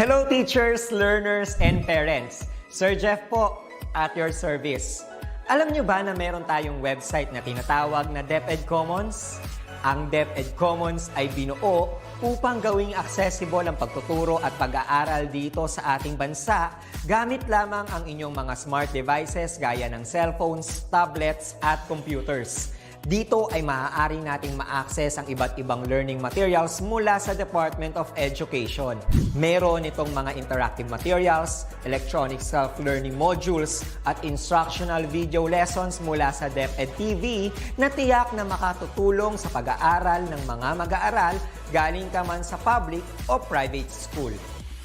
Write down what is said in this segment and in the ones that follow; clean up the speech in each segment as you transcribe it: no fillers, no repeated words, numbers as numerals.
Hello teachers, learners, and parents. Sir Jeff po, at your service. Alam nyo ba na meron tayong website na tinatawag na DepEd Commons? Ang DepEd Commons ay binuo upang gawing accessible ang pagtuturo at pag-aaral dito sa ating bansa gamit lamang ang inyong mga smart devices gaya ng cellphones, tablets, at computers. Dito ay maaari nating ma-access ang iba't ibang learning materials mula sa Department of Education. Meron itong mga interactive materials, electronic self-learning modules, at instructional video lessons mula sa DepEd TV na tiyak na makatutulong sa pag-aaral ng mga mag-aaral galing ka man sa public o private school.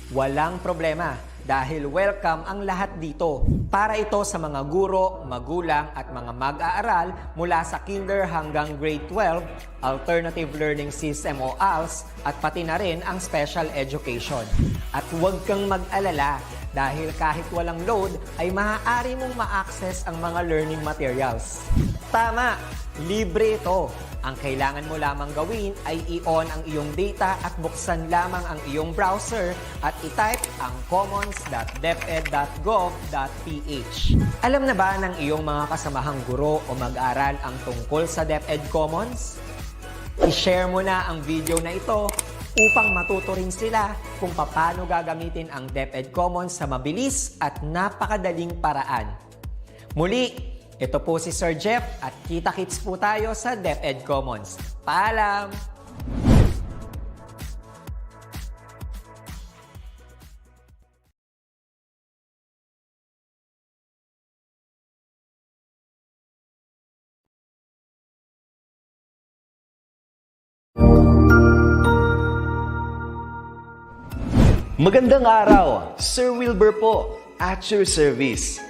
Walang problema dahil welcome ang lahat dito. Para ito sa mga guro, magulang at mga mag-aaral mula sa kinder hanggang grade 12, alternative learning system o ALS, at pati na rin ang special education. At huwag kang mag-alala dahil kahit walang load ay maaari mong ma-access ang mga learning materials. Tama! Libre ito. Ang kailangan mo lamang gawin ay i-on ang iyong data at buksan lamang ang iyong browser at i-type ang commons.deped.gov.ph. Alam na ba ng iyong mga kasamahang guro o mag-aral ang tungkol sa DepEd Commons? I-share mo na ang video na ito upang matuto rin sila kung paano gagamitin ang DepEd Commons sa mabilis at napakadaling paraan. Muli, ito po si Sir Jeff at kita-kits po tayo sa DepEd Commons. Paalam! Magandang araw, Sir Wilbur po, at your service.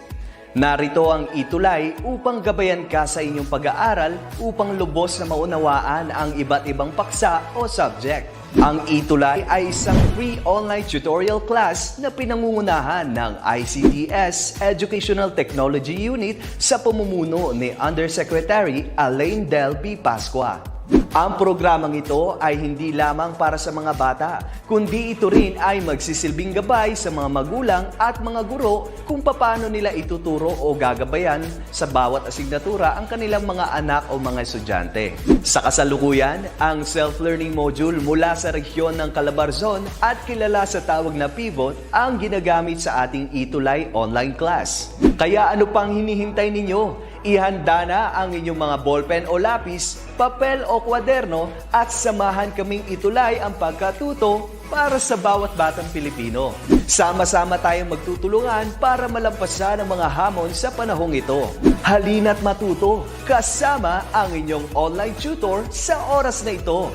Narito ang ETUlay upang gabayan ka sa inyong pag-aaral upang lubos na maunawaan ang iba't ibang paksa o subject. Ang ETUlay ay isang free online tutorial class na pinangungunahan ng ICT's Educational Technology Unit sa pamumuno ni Undersecretary Elaine Del B. Pascua. Ang programang ito ay hindi lamang para sa mga bata, kundi ito rin ay magsisilbing gabay sa mga magulang at mga guro kung paano nila ituturo o gagabayan sa bawat asignatura ang kanilang mga anak o mga estudyante. Sa kasalukuyan, ang self-learning module mula sa rehiyon ng Calabarzon at kilala sa tawag na pivot ang ginagamit sa ating ETUlay online class. Kaya ano pang hinihintay ninyo? Ihanda na ang inyong mga ballpen o lapis, papel o kwaderno at samahan kaming itulay ang pagkatuto para sa bawat batang Pilipino. Sama-sama tayong magtutulungan para malampasan ang mga hamon sa panahong ito. Halina't matuto kasama ang inyong online tutor sa oras na ito.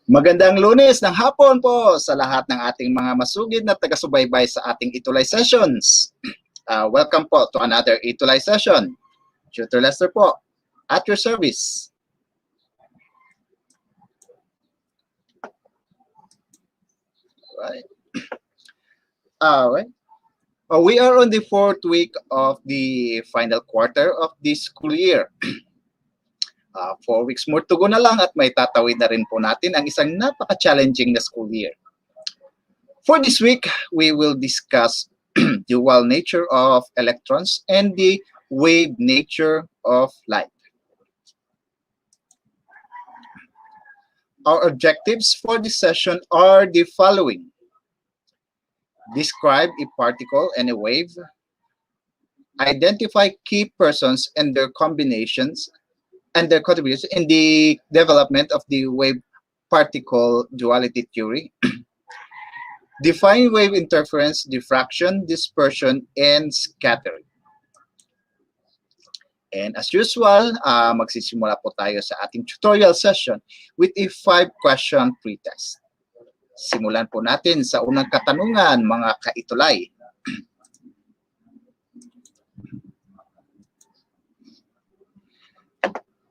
Magandang Lunes ng hapon po sa lahat ng ating mga masugid na taga-subaybay sa ating ETUlay sessions. Welcome po to another ETUlay session. Tutor Lester po, at your service. Right. We are on the 4th week of the final quarter of this school year. 4 weeks more to go na lang at may tatawid na rin po natin ang isang napaka-challenging na school year. For this week, we will discuss dual nature of electrons and the wave nature of light. Our objectives for this session are the following. Describe a particle and a wave. Identify key persons and their combinations and their contributions in the development of the wave-particle duality theory. Define wave interference, diffraction, dispersion, and scattering. And as usual, magsisimula po tayo sa ating tutorial session with a 5-question pretest. Simulan po natin sa unang katanungan, mga kaitulay.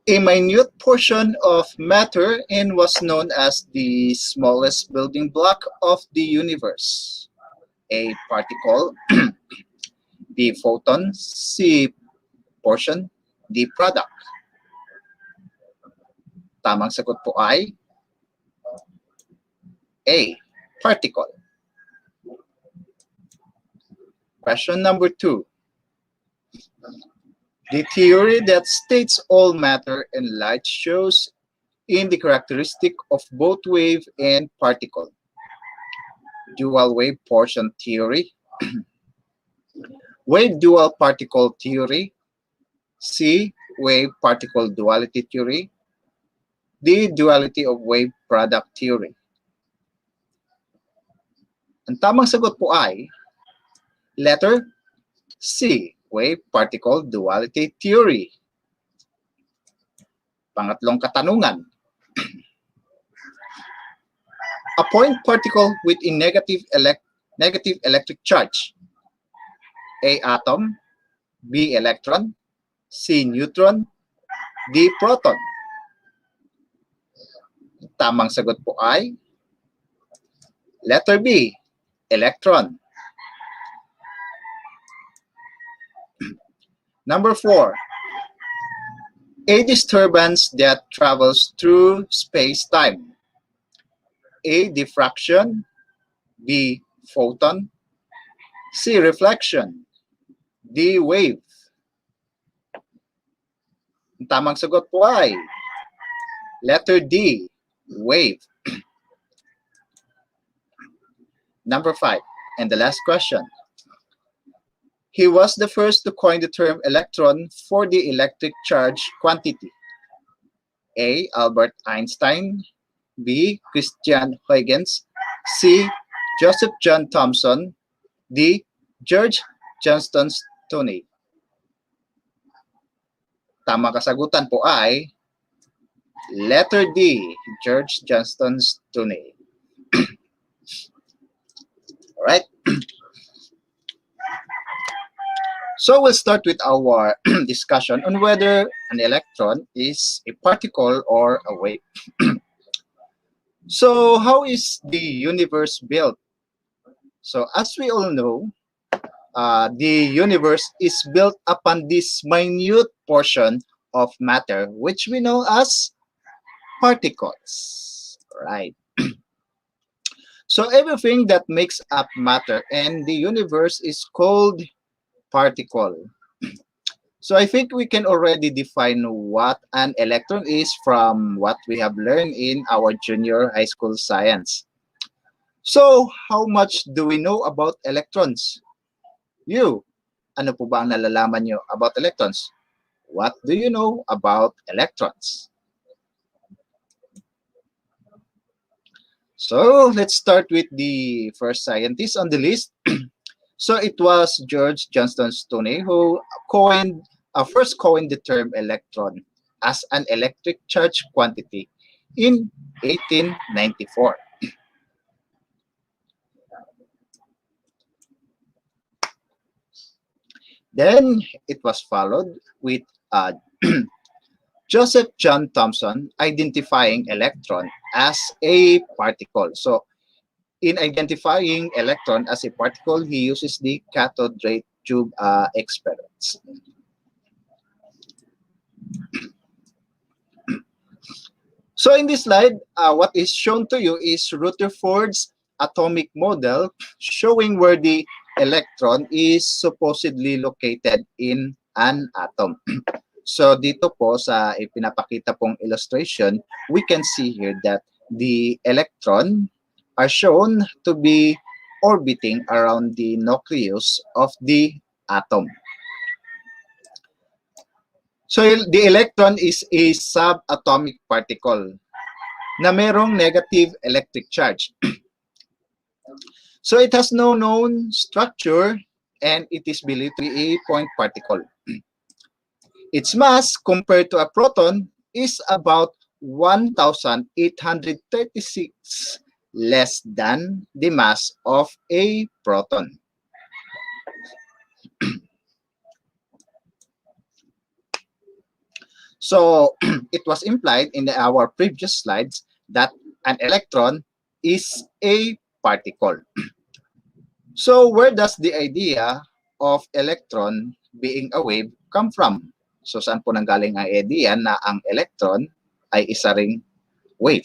A minute portion of matter and was known as the smallest building block of the universe. A particle, B. Photon, C. Portion, the product? Tamang sagot po ay A, particle. Question number 2. The theory that states all matter and light shows in the characteristic of both wave and particle. Dual wave portion theory, wave dual particle theory, C, wave particle duality theory, D, duality of wave product theory. Ang tamang sagot po ay letter C, wave particle duality theory. Pangatlong katanungan. A point particle with a negative electric charge. A, atom, B, electron, C, neutron, D, proton. Tamang sagot po ay letter B, electron. Number 4, a disturbance that travels through space-time. A, diffraction, B, photon, C, reflection, D, wave. Ang tamang sagot po ay letter D, wave. Number 5, and the last question. He was the first to coin the term electron for the electric charge quantity. A, Albert Einstein, B, Christian Huygens, C, Joseph John Thomson, D, George Johnston Stoney. Tamang kasagutan po ay letter D, George Johnston Stoney. Alright. So we'll start with our discussion on whether an electron is a particle or a wave. So how is the universe built? So as we all know, the universe is built upon this minute portion of matter, which we know as particles, right? So everything that makes up matter and the universe is called particle. So I think we can already define what an electron is from what we have learned in our junior high school science. So how much do we know about electrons? You, ano po ba ang nalalaman nyo about electrons? What do you know about electrons? So let's start with the first scientist on the list. So it was George Johnston Stoney who first coined the term electron as an electric charge quantity in 1894. Then it was followed with Joseph John Thomson identifying electron as a particle. So in identifying electron as a particle, he uses the cathode ray tube experiments. So in this slide, what is shown to you is Rutherford's atomic model showing where the electron is supposedly located in an atom. So dito po sa ipinapakita pong illustration, we can see here that the electron are shown to be orbiting around the nucleus of the atom. So the electron is a subatomic particle na merong negative electric charge. So it has no known structure and it is believed to be a point particle. Its mass compared to a proton is about 1,836 less than the mass of a proton. So it was implied in our previous slides that an electron is a particle. So where does the idea of electron being a wave come from? So saan po nanggaling ang idea na ang electron ay isa ring wave?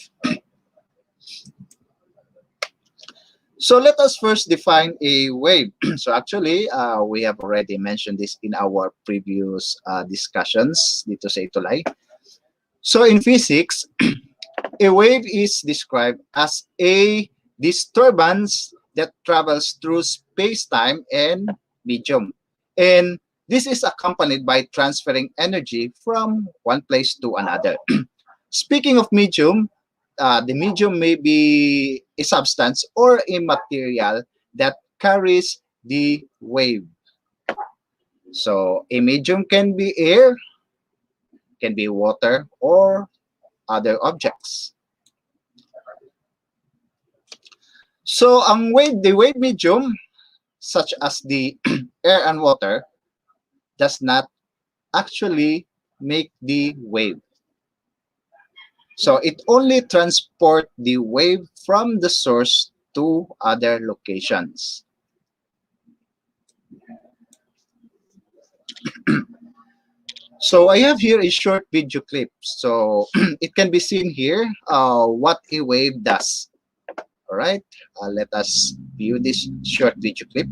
So let us first define a wave. So actually, we have already mentioned this in our previous discussions dito sa ETUlay. So in physics, a wave is described as a disturbance that travels through space-time and medium. And this is accompanied by transferring energy from one place to another. Speaking of medium, the medium may be a substance or a material that carries the wave. So a medium can be air, can be water, or other objects. So the wave medium, such as the air and water, does not actually make the wave. So it only transports the wave from the source to other locations. So I have here a short video clip. So it can be seen here what a wave does. All right, let us view this short video clip.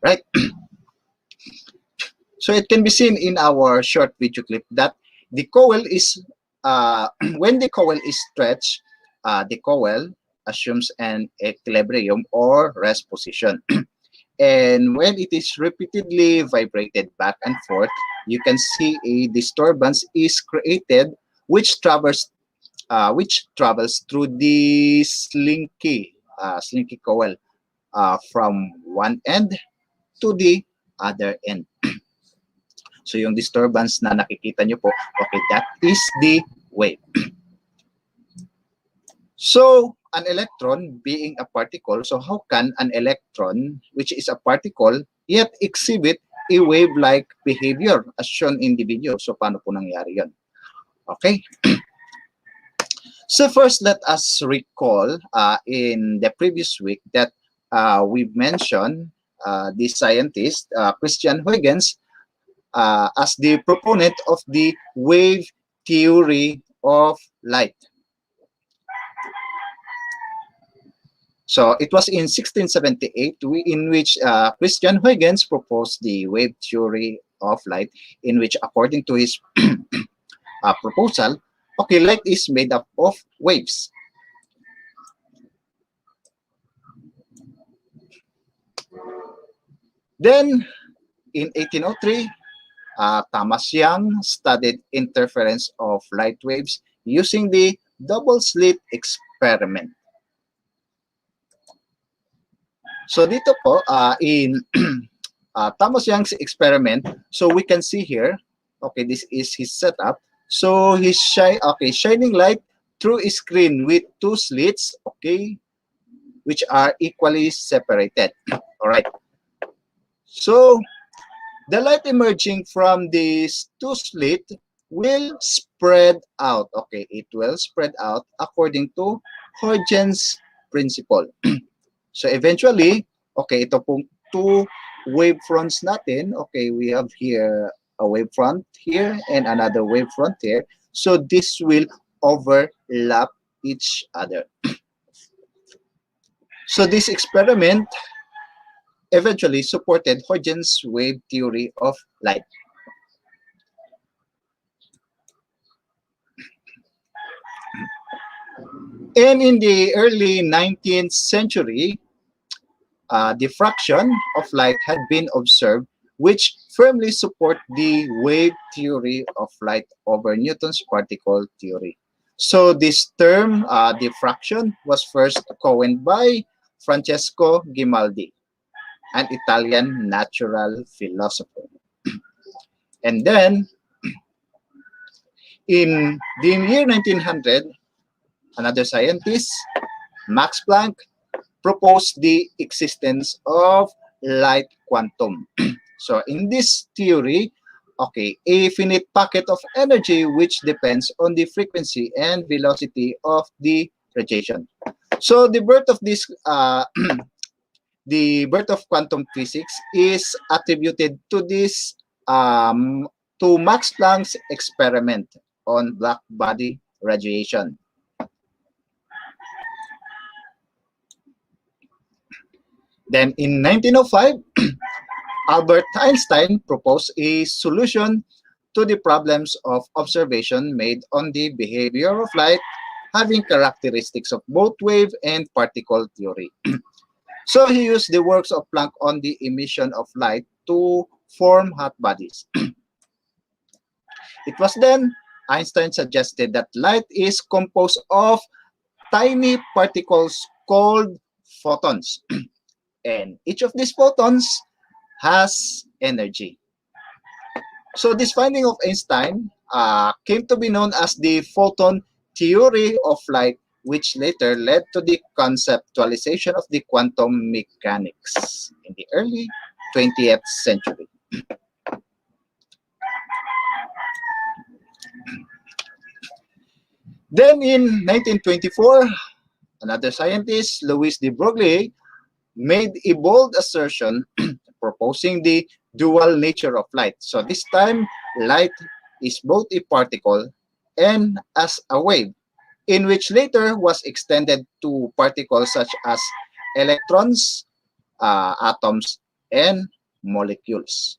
Right. So it can be seen in our short video clip that the coil is, when the coil is stretched, the coil assumes an equilibrium or rest position. And when it is repeatedly vibrated back and forth, you can see a disturbance is created, which travels through the slinky coil from one end to the other end. So yung disturbance na nakikita nyo po, okay, that is the wave. So an electron being a particle, so how can an electron, which is a particle, yet exhibit a wave-like behavior as shown in the video? So paano po nangyari yun? Okay. So first, let us recall in the previous week that we mentioned the scientist Christian Huygens as the proponent of the wave theory of light. So it was in 1678 in which Christian Huygens proposed the wave theory of light, in which, according to his proposal, okay, light is made up of waves. Then, in 1803, Thomas Young studied interference of light waves using the double-slit experiment. So dito po, in Thomas Young's experiment, so we can see here, okay, this is his setup. So he's shining light through a screen with two slits, okay, which are equally separated. All right. So the light emerging from these two slits will spread out. Okay, it will spread out according to Huygens' principle. So eventually, okay, ito pong two wavefronts natin. Okay, we have here a wavefront here and another wavefront here. So this will overlap each other. So this experiment eventually supported Huygens' wave theory of light. And in the early 19th century, diffraction of light had been observed, which firmly support the wave theory of light over Newton's particle theory. So this term, diffraction, was first coined by Francesco Grimaldi, an Italian natural philosopher. And then, in the year 1900, another scientist, Max Planck, proposed the existence of light quantum. So in this theory, okay, a finite packet of energy which depends on the frequency and velocity of the radiation. So the birth of this, the birth of quantum physics is attributed to this, to Max Planck's experiment on black body radiation. Then in 1905, Albert Einstein proposed a solution to the problems of observation made on the behavior of light having characteristics of both wave and particle theory. So he used the works of Planck on the emission of light to form hot bodies. It was then Einstein suggested that light is composed of tiny particles called photons. And each of these photons has energy. So this finding of Einstein came to be known as the photon theory of light, which later led to the conceptualization of the quantum mechanics in the early 20th century. Then in 1924, another scientist, Louis de Broglie, made a bold assertion proposing the dual nature of light. So this time, light is both a particle and as a wave, in which later was extended to particles such as electrons, atoms, and molecules.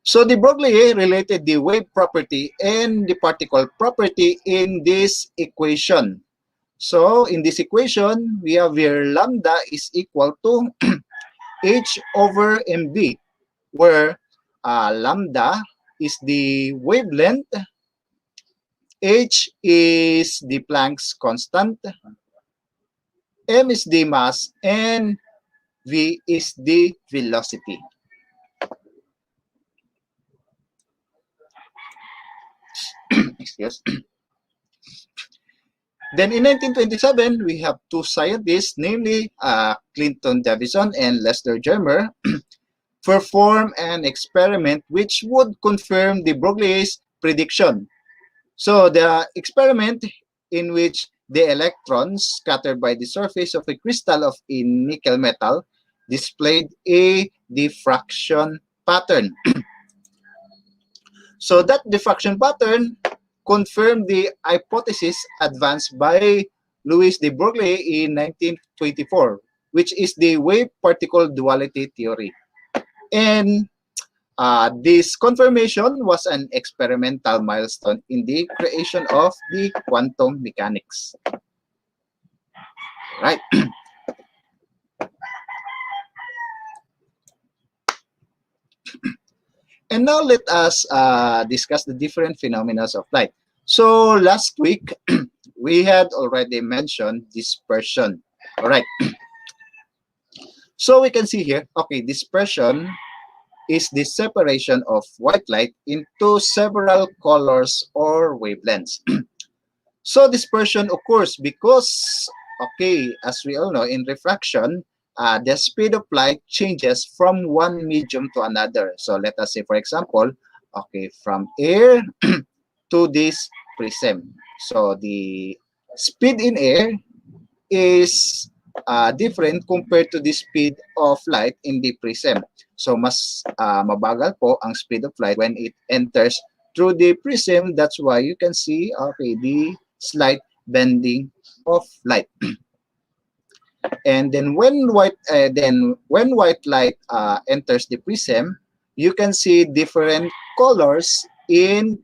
So de Broglie related the wave property and the particle property in this equation. So in this equation, we have here lambda is equal to h over mv, where lambda is the wavelength, h is the Planck's constant, m is the mass, and v is the velocity. Excuse. Then in 1927, we have two scientists, namely Clinton Davison and Lester Germer, perform an experiment which would confirm de Broglie's prediction. So the experiment in which the electrons scattered by the surface of a crystal of a nickel metal displayed a diffraction pattern. So that diffraction pattern confirmed the hypothesis advanced by Louis de Broglie in 1924, which is the wave-particle duality theory. And this confirmation was an experimental milestone in the creation of the quantum mechanics. Right. And now let us discuss the different phenomena of light. So last week, we had already mentioned dispersion. All right. So we can see here, okay, dispersion is the separation of white light into several colors or wavelengths. So dispersion occurs because, okay, as we all know, in refraction, the speed of light changes from one medium to another. So let us say, for example, okay, from air to this prism. So the speed in air is different compared to the speed of light in the prism. So mas mabagal po ang speed of light when it enters through the prism. That's why you can see, okay, the slight bending of light. And then when white light enters the prism, you can see different colors in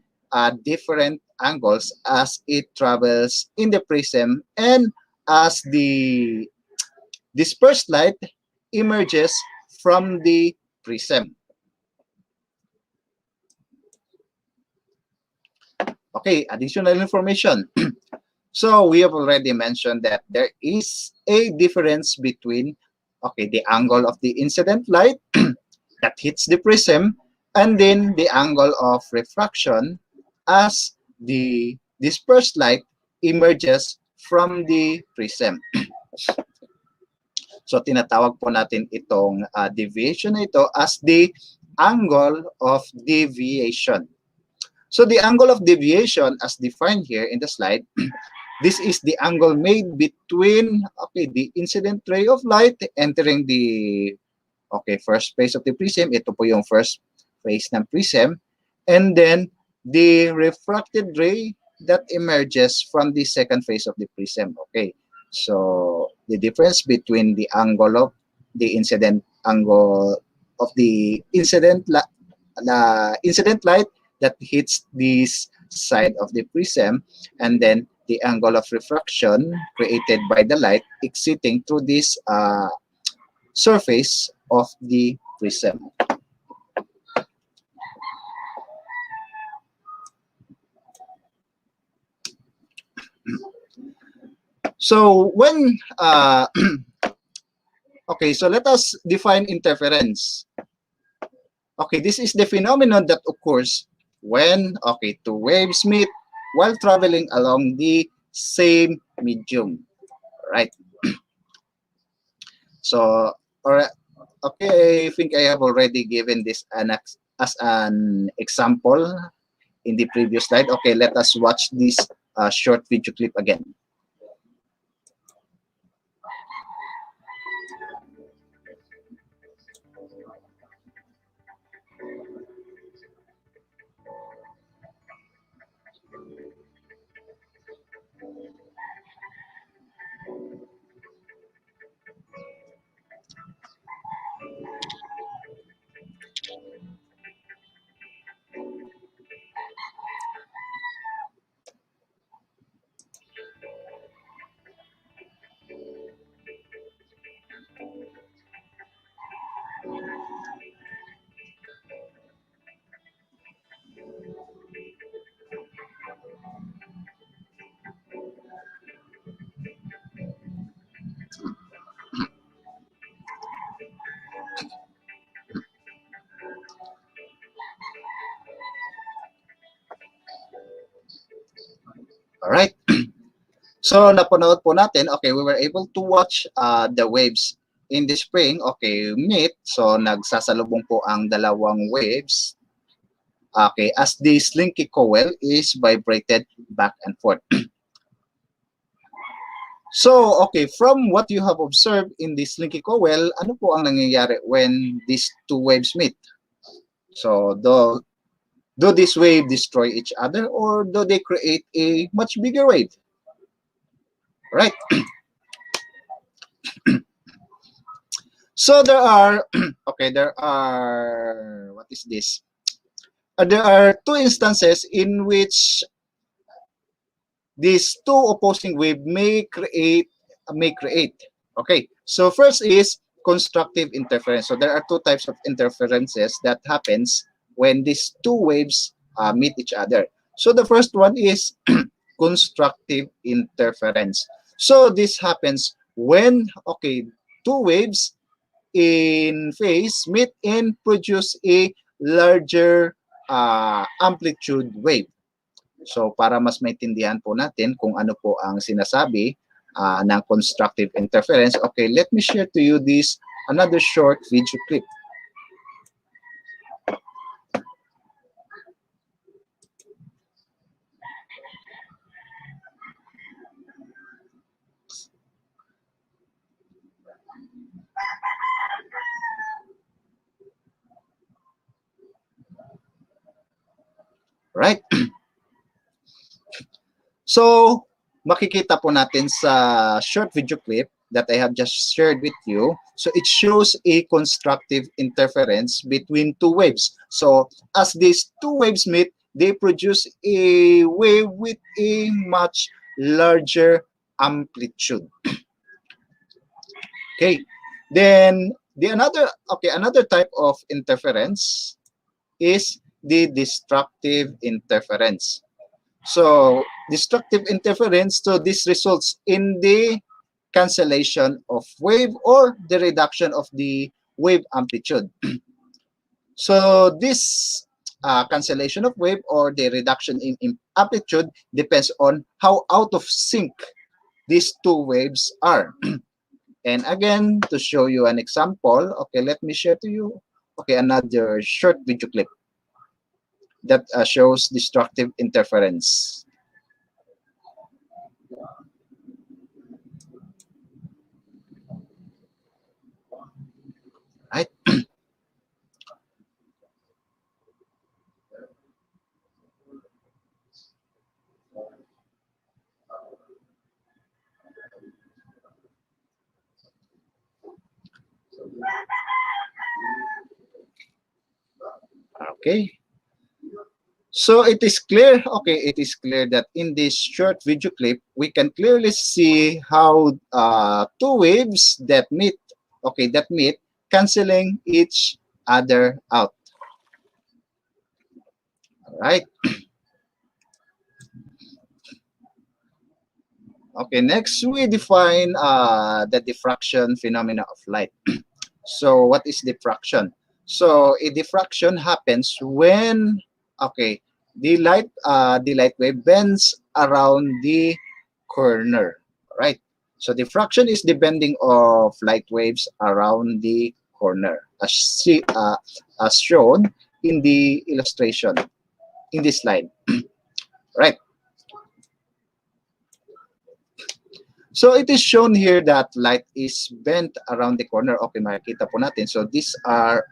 different angles as it travels in the prism and as the dispersed light emerges from the prism. Okay, additional information. So we have already mentioned that there is a difference between, okay, the angle of the incident light that hits the prism and then the angle of refraction as the dispersed light emerges from the prism. So tinatawag po natin itong deviation na ito as the angle of deviation. So the angle of deviation as defined here in the slide, this is the angle made between, okay, the incident ray of light entering the, okay, first phase of the prism. Ito po yung first phase ng prism. And then the refracted ray that emerges from the second phase of the prism. Okay, so the difference between the angle of the incident angle of the incident light that hits this side of the prism, and then the angle of refraction created by the light exiting through this surface of the prism. So when okay, so let us define interference. Okay, this is the phenomenon that occurs when, okay, two waves meet while traveling along the same medium, right? So, okay, I think I have already given this as an example in the previous slide. Okay, let us watch this short video clip again. All right. So napanood po natin, okay, we were able to watch the waves in the spring, okay, meet. So nagsasalubong po ang dalawang waves, okay, as the slinky coil is vibrated back and forth. So, okay, from what you have observed in the slinky coil, ano po ang nangyayari when these two waves meet? So, do this wave destroy each other, or do they create a much bigger wave? Right? So there are, okay, what is this? There are two instances in which these two opposing waves may create. Okay, so first is constructive interference. So there are two types of interferences that happens when these two waves meet each other. So the first one is constructive interference. So this happens when, okay, two waves in phase meet and produce a larger amplitude wave. So para mas maintindihan po natin kung ano po ang sinasabi ng constructive interference, okay, let me share to you this another short video clip. Right? So, makikita po natin sa short video clip that I have just shared with you. So, it shows a constructive interference between two waves. So, as these two waves meet, they produce a wave with a much larger amplitude. Okay. Then, another type of interference is the destructive interference. So destructive interference, so this results in the cancellation of wave or the reduction of the wave amplitude. So this cancellation of wave or the reduction in amplitude depends on how out of sync these two waves are. And again, to show you an example, okay, let me share to you, okay, another short video clip that shows destructive interference. Right? Okay. So it is clear, okay, it is clear that in this short video clip, we can clearly see how two waves that meet, okay, that meet, canceling each other out. All right. Okay, next we define the diffraction phenomena of light. So what is diffraction? So a diffraction happens when, okay, the light wave bends around the corner, right? So diffraction is the bending of light waves around the corner, as shown in the illustration in this slide, right? So it is shown here that light is bent around the corner. Okay, makikita po natin. So these are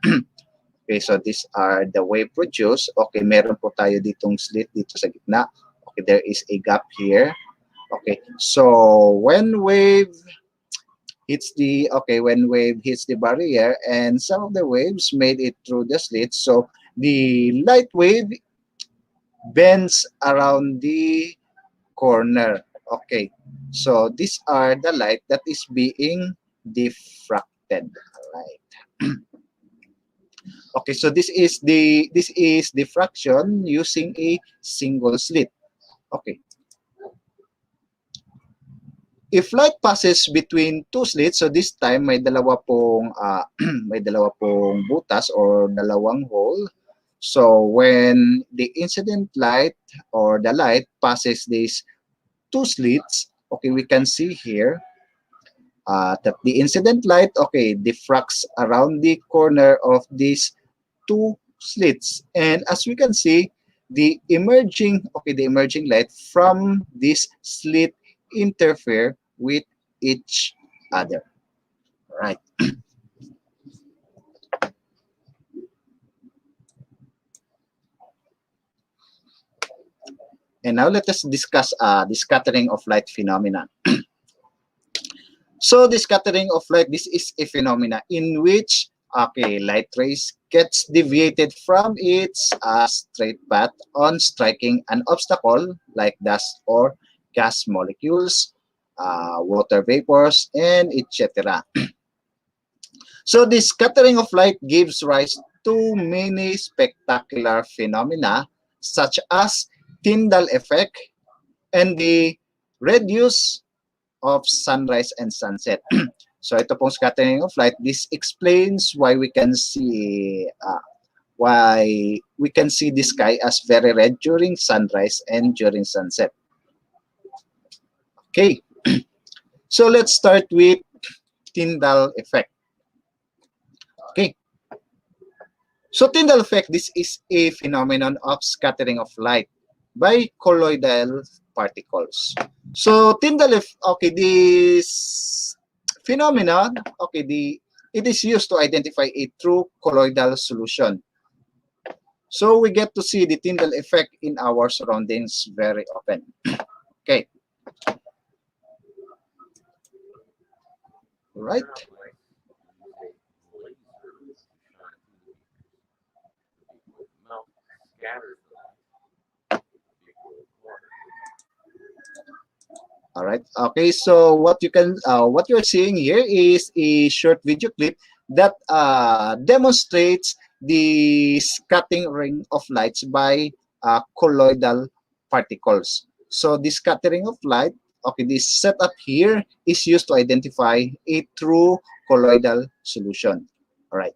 okay, so these are the wave produced. Okay, meron po tayo ditong slit dito sa gitna. Okay, there is a gap here. Okay, so when wave hits the barrier and some of the waves made it through the slit, so the light wave bends around the corner. Okay, so these are the light that is being diffracted. Right. Okay, so this is diffraction using a single slit. Okay. If light passes between two slits, so this time may dalawa pong butas or dalawang hole. So when the incident light or the light passes these two slits, okay, we can see here that the incident light, okay, diffracts around the corner of these two slits, and as we can see, the emerging light from this slit interfere with each other. Right. And now let us discuss the scattering of light phenomena. So the scattering of light, this is a phenomena in which, okay, light rays gets deviated from its straight path on striking an obstacle like dust or gas molecules, water vapors, and etc. So the scattering of light gives rise to many spectacular phenomena such as Tyndall Effect and the reduce of sunrise and sunset. So ito pong scattering of light, this explains why we can see the sky as very red during sunrise and during sunset. Okay, so let's start with Tyndall Effect. Okay, so Tyndall Effect, this is a phenomenon of scattering of light by colloidal particles. So Tyndall Effect, okay, this phenomenon, okay, it is used to identify a true colloidal solution. So we get to see the Tyndall Effect in our surroundings very often. Okay. Right. All right. Okay. So what you're seeing here is a short video clip that demonstrates the scattering of lights by colloidal particles. So this scattering of light, okay, this setup here is used to identify a true colloidal solution. All right.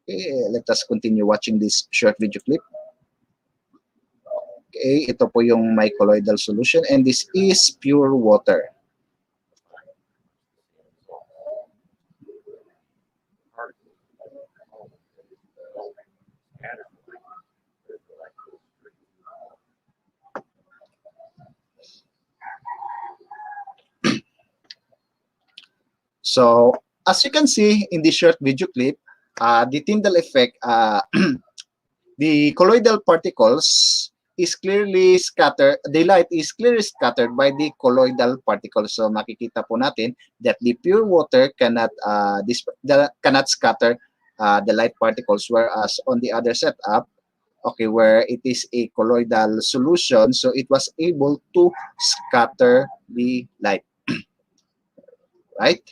Okay, let us continue watching this short video clip. Okay, ito po yung my colloidal solution and this is pure water. So, as you can see in this short video clip, the Tyndall effect, the colloidal particles is clearly scattered, the light is clearly scattered by the colloidal particles. So, makikita po natin that the pure water cannot scatter the light particles, whereas on the other setup, okay, where it is a colloidal solution, so it was able to scatter the light. Right?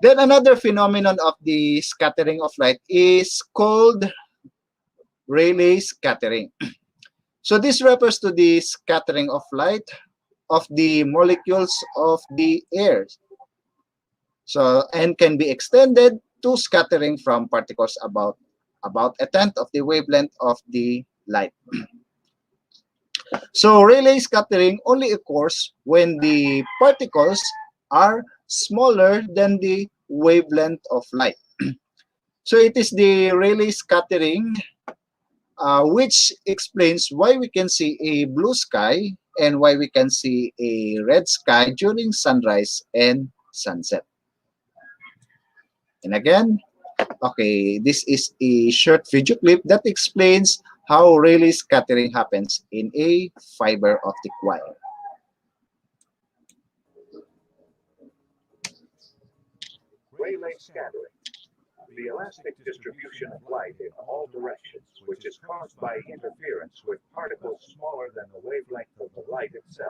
Then another phenomenon of the scattering of light is called Rayleigh scattering. So this refers to the scattering of light of the molecules of the air. So, and can be extended to scattering from particles about a tenth of the wavelength of the light. So Rayleigh scattering only occurs when the particles are smaller than the wavelength of light. So it is the Rayleigh scattering which explains why we can see a blue sky and why we can see a red sky during sunrise and sunset. And again, okay, this is a short video clip that explains how Rayleigh scattering happens in a fiber optic wire. Rayleigh scattering, the elastic distribution of light in all directions, which is caused by interference with particles smaller than the wavelength of the light itself.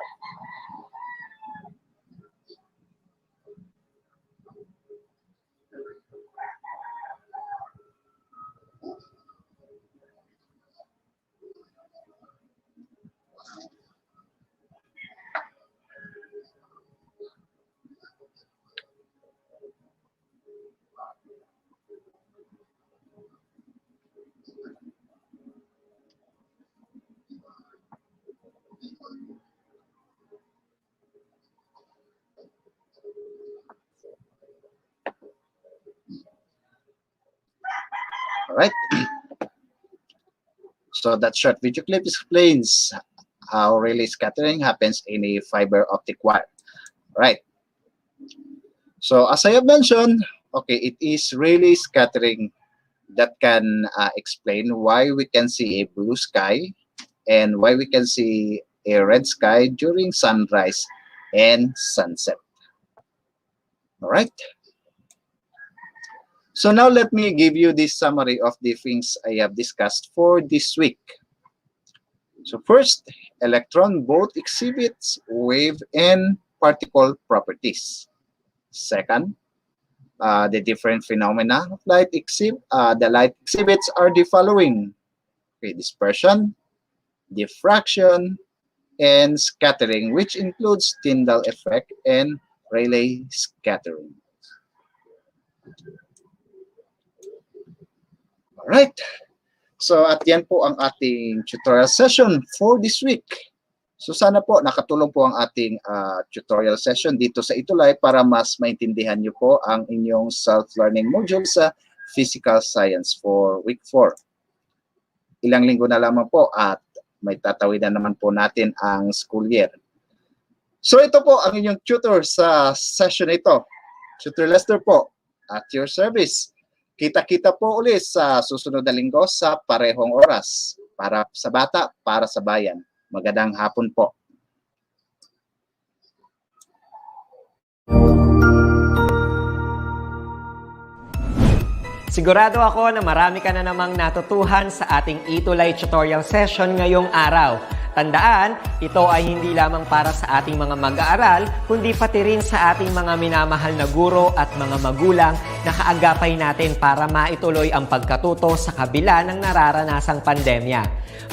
All right. So that short video clip explains how Rayleigh scattering happens in a fiber optic wire. All right. So as I have mentioned, okay, it is Rayleigh scattering that can explain why we can see a blue sky and why we can see a red sky during sunrise and sunset. All right. So now let me give you this summary of the things I have discussed for this week. So first, electron both exhibits wave and particle properties. Second, the different phenomena of light the light exhibits are the following: okay, dispersion, diffraction, and scattering, which includes Tyndall effect and Rayleigh scattering. Alright, so at yan po ang ating tutorial session for this week. So sana po nakatulong po ang ating tutorial session dito sa ETUlay para mas maintindihan nyo po ang inyong self-learning module sa Physical Science for Week 4. Ilang linggo na lamang po at may tatawid na naman po natin ang school year. So ito po ang inyong tutor sa session ito. Tutor Lester po, at your service. Kita-kita po ulit sa susunod na linggo sa parehong oras. Para sa bata, para sa bayan. Magandang hapon po. Sigurado ako na marami ka na namang natutuhan sa ating ETUlay tutorial session ngayong araw. Tandaan, ito ay hindi lamang para sa ating mga mag-aaral, kundi pati rin sa ating mga minamahal na guro at mga magulang na kaagapay natin para maituloy ang pagkatuto sa kabila ng nararanasang pandemya.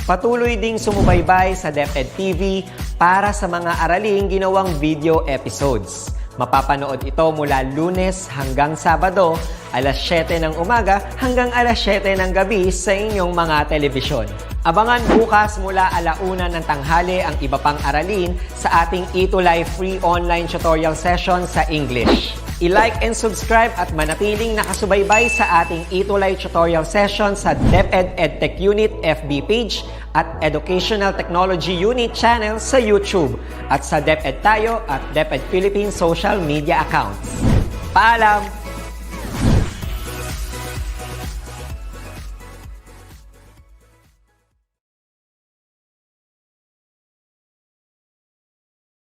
Patuloy ding sumubaybay sa DepEd TV para sa mga araling ginawang video episodes. Mapapanood ito mula Lunes hanggang Sabado, alas 7 ng umaga hanggang alas 7 ng gabi sa inyong mga telebisyon. Abangan bukas mula alauna ng tanghali ang iba pang aralin sa ating ETUlay free online tutorial session sa English. I-like and subscribe at manatiling nakasubaybay sa ating ETUlay tutorial session sa DepEd Edtech Unit FB page at Educational Technology Unit channel sa YouTube at sa DepEd Tayo at DepEd Philippines social media accounts. Paalam!